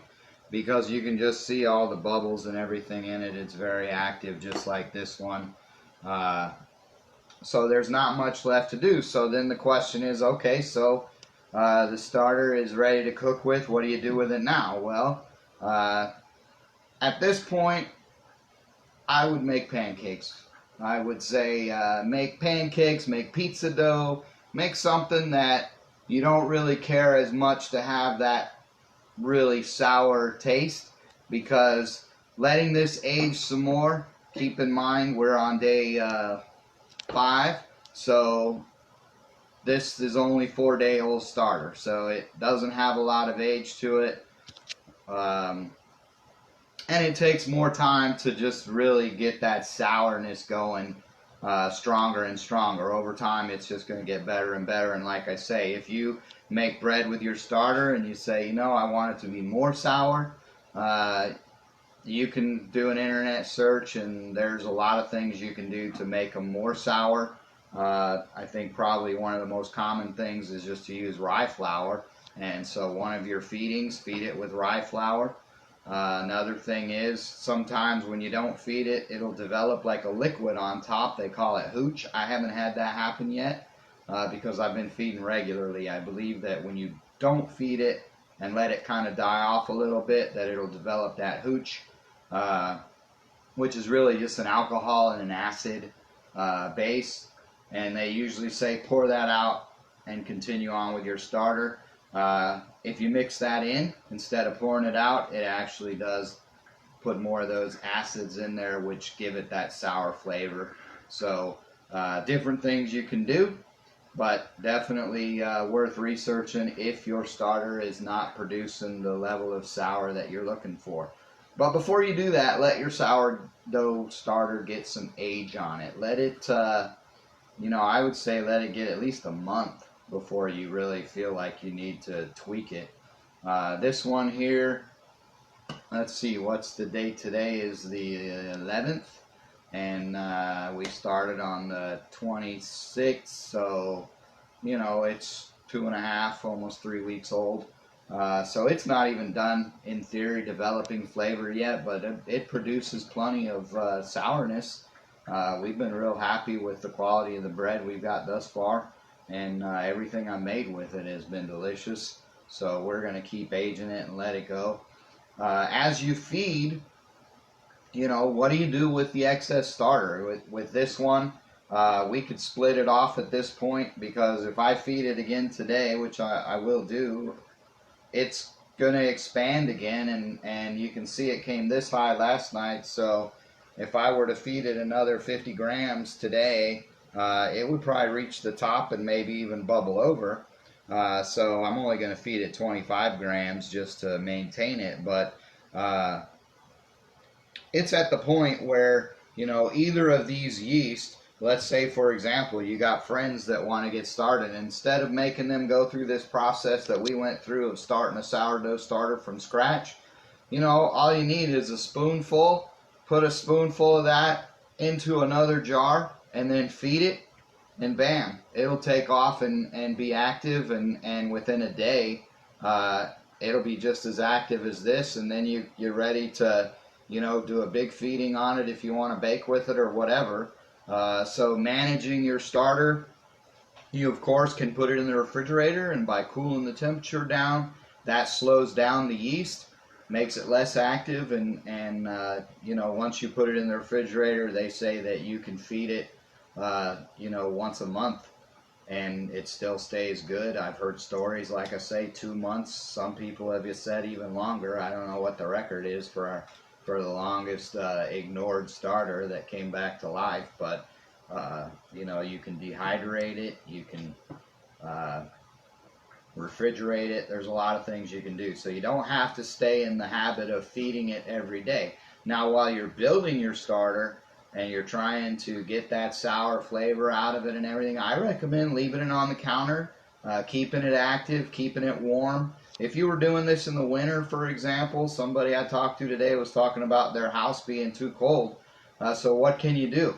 because you can just see all the bubbles and everything in it. It's very active, just like this one. So there's not much left to do. So then the question is, okay, so the starter is ready to cook with. What do you do with it now? Well, at this point, I would make pancakes. I would say make pancakes, make pizza dough, make something that you don't really care as much to have that really sour taste, because letting this age some more, keep in mind we're on day 5, so this is only 4-day-old starter, so it doesn't have a lot of age to it, and it takes more time to just really get that sourness going stronger and stronger. Over time, it's just going to get better and better. And like I say, if you make bread with your starter and you say, you know, I want it to be more sour, you can do an internet search, and there's a lot of things you can do to make them more sour. I think probably one of the most common things is just to use rye flour, and so one of your feedings, feed it with rye flour. Another thing is, sometimes when you don't feed it, it'll develop like a liquid on top. They call it hooch. I haven't had that happen yet because I've been feeding regularly. I believe that when you don't feed it and let it kind of die off a little bit, that it'll develop that hooch, which is really just an alcohol and an acid base. and they usually say pour that out and continue on with your starter. If you mix that in instead of pouring it out, it actually does put more of those acids in there, which give it that sour flavor. So different things you can do, but definitely worth researching if your starter is not producing the level of sour that you're looking for. But before you do that, let your sourdough starter get some age on it. Let it, I would say let it get at least a month before you really feel like you need to tweak it. This one here, let's see, what's the date today? Is the 11th, and we started on the 26th, so it's 2.5, almost 3 weeks old. So it's not even done, in theory, developing flavor yet, but it produces plenty of sourness. We've been real happy with the quality of the bread we've got thus far, and everything I made with it has been delicious. So we're going to keep aging it and let it go. As you feed, what do you do with the excess starter? With this one, we could split it off at this point, because if I feed it again today, which I will do, it's going to expand again, and you can see it came this high last night. So if I were to feed it another 50 grams today, it would probably reach the top and maybe even bubble over. So I'm only going to feed it 25 grams just to maintain it. But it's at the point where, either of these yeast, let's say, for example, you got friends that want to get started. Instead of making them go through this process that we went through of starting a sourdough starter from scratch, all you need is a spoonful. Put a spoonful of that into another jar and then feed it, and bam, it'll take off and be active, and within a day it'll be just as active as this, and then you're ready to do a big feeding on it if you want to bake with it or whatever. So managing your starter, you of course can put it in the refrigerator, and by cooling the temperature down, that slows down the yeast, makes it less active, and once you put it in the refrigerator, they say that you can feed it once a month and it still stays good. I've heard stories, like I say, 2 months. Some people have said even longer. I don't know what the record is for the longest ignored starter that came back to life, but you can dehydrate it, you can refrigerate it. There's a lot of things you can do, so you don't have to stay in the habit of feeding it every day. Now, while you're building your starter and you're trying to get that sour flavor out of it and everything, I recommend leaving it on the counter, keeping it active, keeping it warm. If you were doing this in the winter, for example, somebody I talked to today was talking about their house being too cold. So what can you do?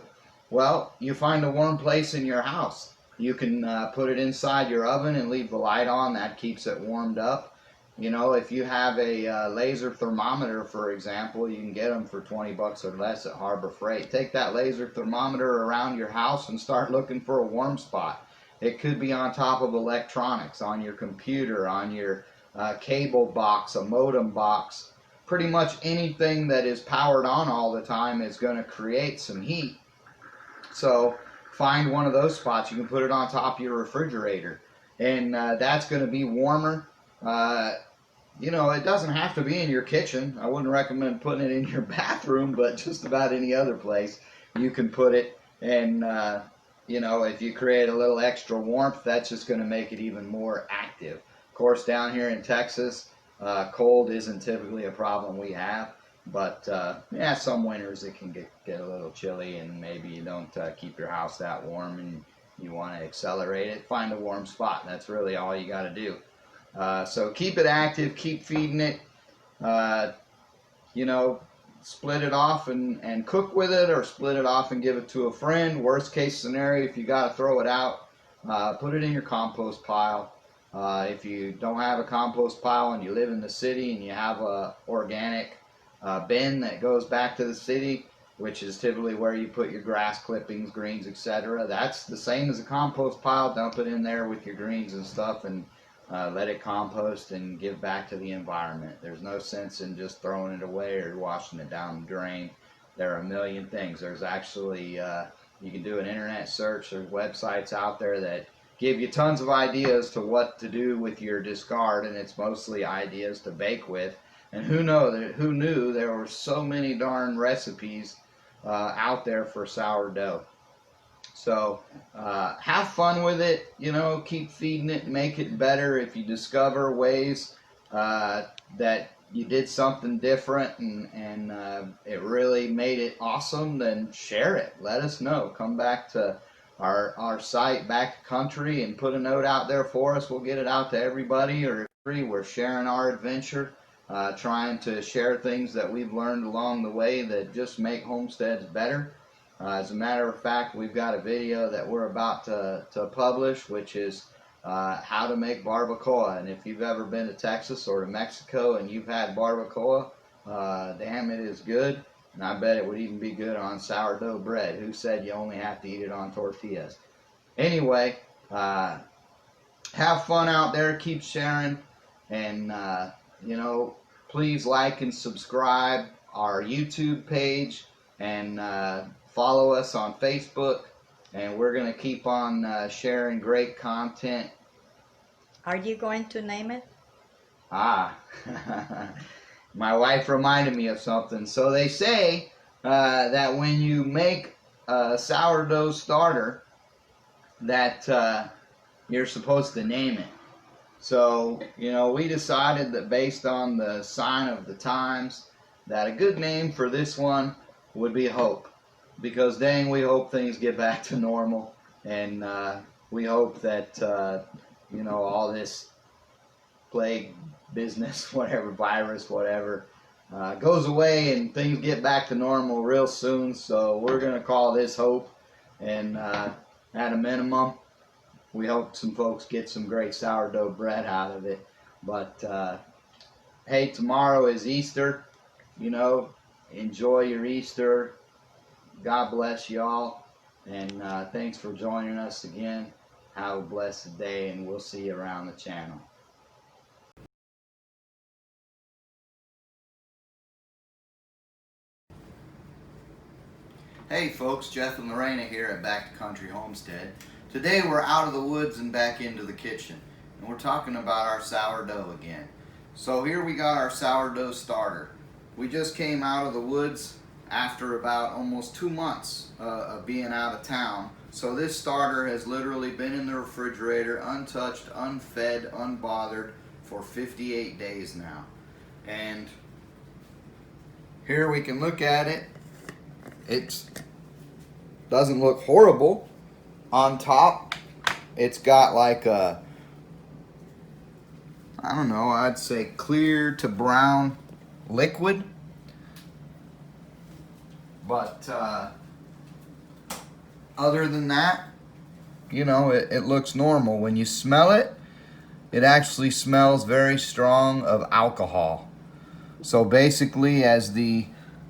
Well, you find a warm place in your house. You can put it inside your oven and leave the light on. That keeps it warmed up. If you have a laser thermometer, for example, you can get them for 20 bucks or less at Harbor Freight. Take that laser thermometer around your house and start looking for a warm spot. It could be on top of electronics, on your computer, on your cable box, a modem box. Pretty much anything that is powered on all the time is going to create some heat. So find one of those spots. You can put it on top of your refrigerator, and that's going to be warmer. It doesn't have to be in your kitchen. I wouldn't recommend putting it in your bathroom, but just about any other place you can put it. And if you create a little extra warmth, that's just going to make it even more active. Of course, down here in Texas, cold isn't typically a problem we have, but some winters it can get a little chilly, and maybe you don't keep your house that warm and you want to accelerate it. Find a warm spot. That's really all you got to do. So keep it active, keep feeding it, split it off and cook with it, or split it off and give it to a friend. Worst case scenario, if you got to throw it out, put it in your compost pile. If you don't have a compost pile and you live in the city and you have a organic bin that goes back to the city, which is typically where you put your grass clippings, greens, etc., that's the same as a compost pile. Dump it in there with your greens and stuff, and let it compost and give back to the environment. There's no sense in just throwing it away or washing it down the drain. There are a million things. There's actually You can do an internet search. There's websites out there that give you tons of ideas to what to do with your discard, and it's mostly ideas to bake with. And who knew there were so many darn recipes out there for sourdough. So have fun with it, you know, keep feeding it, make it better. If you discover ways that you did something different and it really made it awesome, then share it. Let us know. Come back to our site, Back Country, and put a note out there for us. We'll get it out to everybody. Or we're sharing our adventure, trying to share things that we've learned along the way that just make homesteads better. As a matter of fact, we've got a video that we're about to publish, which is how to make barbacoa. And if you've ever been to Texas or to Mexico and you've had barbacoa, damn, it is good. And I bet it would even be good on sourdough bread. Who said you only have to eat it on tortillas? Anyway, have fun out there. Keep sharing. And, you know, please like and subscribe our YouTube page. And follow us on Facebook, and we're going to keep on sharing great content. Are you going to name it? Ah, my wife reminded me of something. So they say that when you make a sourdough starter, that you're supposed to name it. So, you know, we decided that based on the sign of the times, that a good name for this one would be Hope. Because dang, we hope things get back to normal, and we hope that you know, all this plague business, whatever, virus, whatever, goes away and things get back to normal real soon. So we're gonna call this Hope, and at a minimum, we hope some folks get some great sourdough bread out of it. But hey, tomorrow is Easter. You know, enjoy your Easter. God bless y'all, and thanks for joining us again. Have a blessed day, and we'll see you around the channel. Hey folks, Jeff and Lorena here at Back to Country Homestead. Today we're out of the woods and back into the kitchen, and we're talking about our sourdough again. So here we got our sourdough starter. We just came out of the woods after about almost 2 months of being out of town. So this starter has literally been in the refrigerator, untouched, unfed, unbothered for 58 days now. And here we can look at it. It doesn't look horrible. On top, it's got like a, I don't know, I'd say clear to brown liquid. But other than that, you know, it looks normal. When you smell it, it actually smells very strong of alcohol. So basically, as the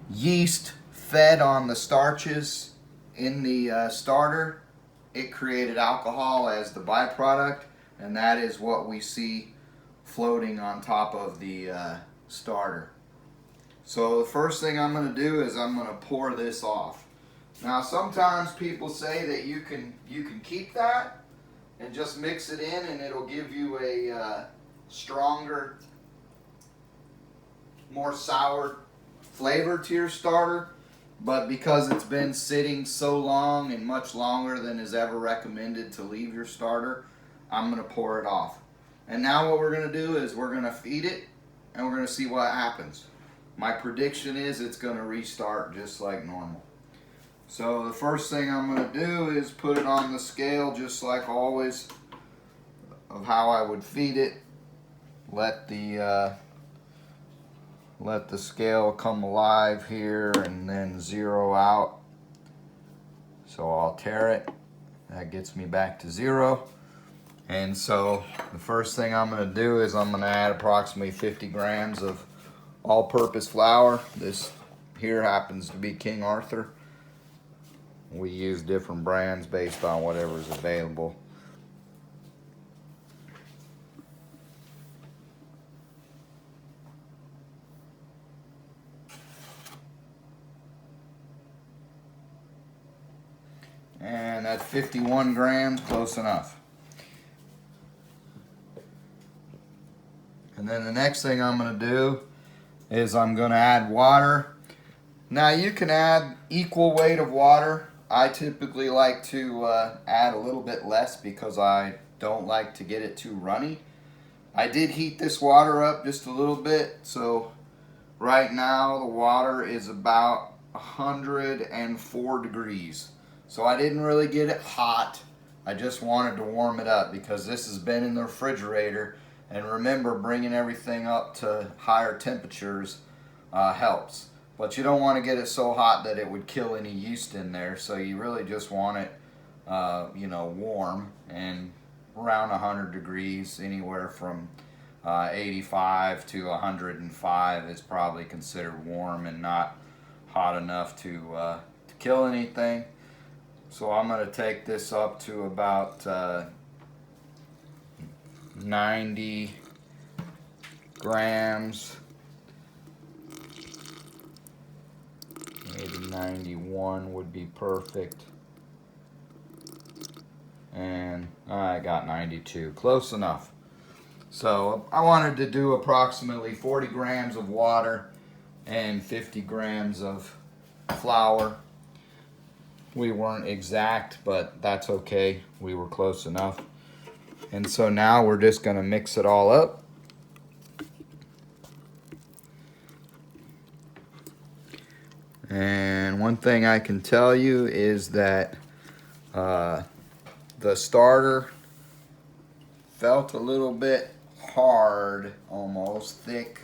yeast fed on the starches in the starter, it created alcohol as the byproduct, and that is what we see floating on top of the starter. So the first thing I'm going to do is I'm going to pour this off. Now sometimes people say that you can keep that and just mix it in and it'll give you a stronger, more sour flavor to your starter. But because it's been sitting so long and much longer than is ever recommended to leave your starter, I'm going to pour it off. And now what we're going to do is we're going to feed it and we're going to see what happens. My prediction is it's going to restart just like normal. So the first thing I'm going to do is put it on the scale just like always of how I would feed it. Let the scale come alive here and then zero out. So I'll tare it. That gets me back to 0. And so the first thing I'm going to do is I'm going to add approximately 50 grams of all-purpose flour. This here happens to be King Arthur. We use different brands based on whatever's available. at 51 grams, close enough. And then the next thing I'm going to do is I'm going to add water. Now you can add equal weight of water. I typically like to add a little bit less because I don't like to get it too runny. I did heat this water up just a little bit, so right now the water is about 104 degrees. So I didn't really get it hot. I just wanted to warm it up because this has been in the refrigerator. And remember, bringing everything up to higher temperatures helps. But you don't want to get it so hot that it would kill any yeast in there. So you really just want it, warm and around 100 degrees, anywhere from 85 to 105 is probably considered warm and not hot enough to kill anything. So I'm going to take this up to about 90 grams, maybe 91 would be perfect, and I got 92, close enough. So I wanted to do approximately 40 grams of water and 50 grams of flour. We weren't exact, but that's okay. We were close enough. And so now we're just going to mix it all up. And one thing I can tell you is that the starter felt a little bit hard, almost thick.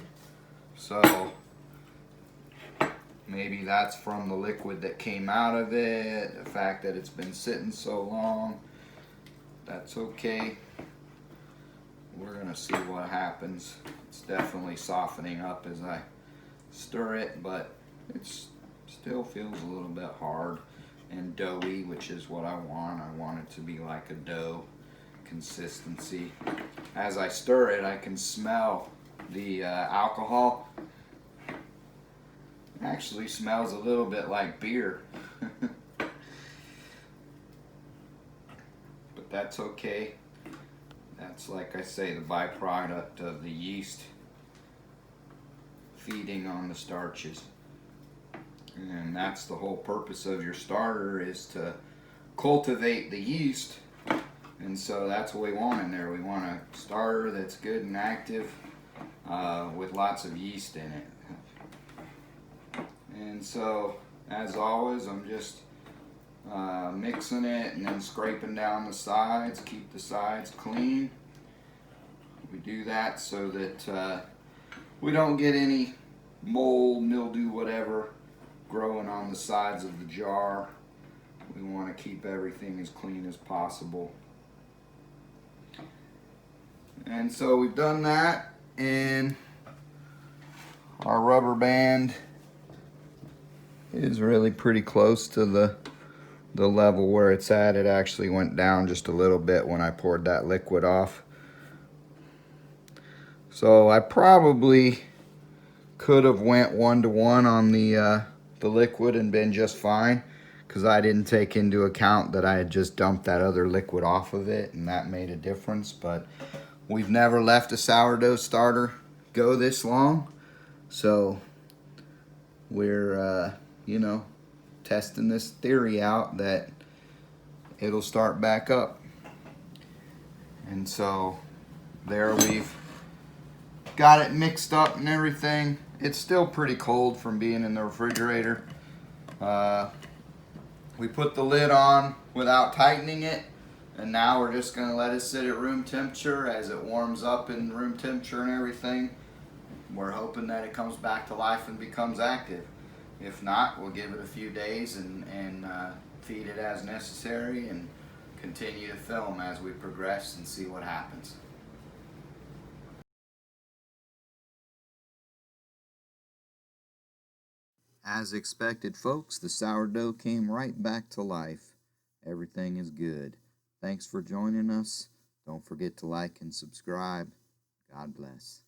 So maybe that's from the liquid that came out of it, the fact that it's been sitting so long. That's okay. We're gonna see what happens. It's definitely softening up as I stir it, but it still feels a little bit hard and doughy, which is what I want. I want it to be like a dough consistency. As I stir it, I can smell the alcohol. It actually smells a little bit like beer. But that's okay. That's, like I say, the byproduct of the yeast feeding on the starches. And that's the whole purpose of your starter, is to cultivate the yeast. And so that's what we want in there. We want a starter that's good and active with lots of yeast in it. And so, as always, I'm just mixing it and then scraping down the sides, keep the sides clean. We do that so that we don't get any mold, mildew, whatever growing on the sides of the jar. We want to keep everything as clean as possible. And so we've done that, and our rubber band is really pretty close to the level where it's at. It actually went down just a little bit when I poured that liquid off. So I probably could have went 1-to-1 on the liquid and been just fine, because I didn't take into account that I had just dumped that other liquid off of it, and that made a difference. But we've never left a sourdough starter go this long, so we're testing this theory out that it'll start back up. And so there, we've got it mixed up and everything. It's still pretty cold from being in the refrigerator. We put the lid on without tightening it, and now we're just going to let it sit at room temperature. As it warms up in room temperature and everything, we're hoping that it comes back to life and becomes active. If not, we'll give it a few days and feed it as necessary and continue to film as we progress and see what happens. As expected, folks, the sourdough came right back to life. Everything is good. Thanks for joining us. Don't forget to like and subscribe. God bless.